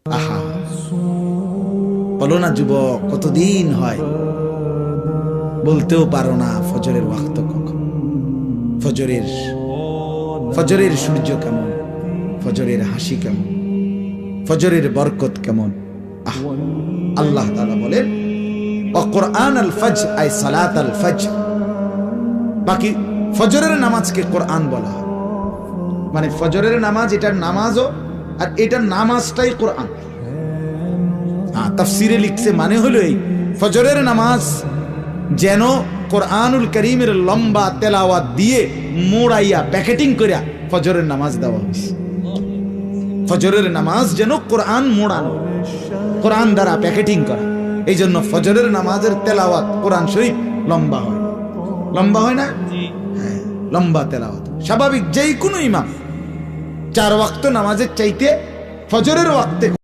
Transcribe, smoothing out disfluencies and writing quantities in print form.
আহা, বলো না যুবক, কতদিন হয় বলতেও পারো না ফজরের ওয়াক্ত কখন, ফজরের সূর্য কেমন, ফজরের হাসি কেমন, ফজরের বরকত কেমন। আল্লাহ তাআলা বলেন কুরআন আল ফজর আই সালাত আল ফজর। বাকি ফজরের নামাজকে কোরআন বলা হয়, মানে ফজরের নামাজ এটার নামাজও, আর এটার নামাজটাই কোরআন। তাফসিরে লিখছে মানে হলো এই, ফজরের নামাজ যেন কোরআনুল কারীমের লম্বা তেলাওয়াত দিয়ে মোড়াইয়া প্যাকেটিং করিয়া ফজরের নামাজ দেওয়া হয়েছে। ফজরের নামাজ যেন কোরআন মোড়ানো, কোরআন দ্বারা প্যাকেটিং করা। এই জন্য ফজরের নামাজের তেলাওয়াত কোরআন শরীফ লম্বা হয়, লম্বা হয় না? হ্যাঁ, লম্বা তেলাওয়াত স্বাভাবিক। যেই কোনো ইমাম 4 ওয়াক্ত নামাজের চাইতে ফজরের ওয়াক্তে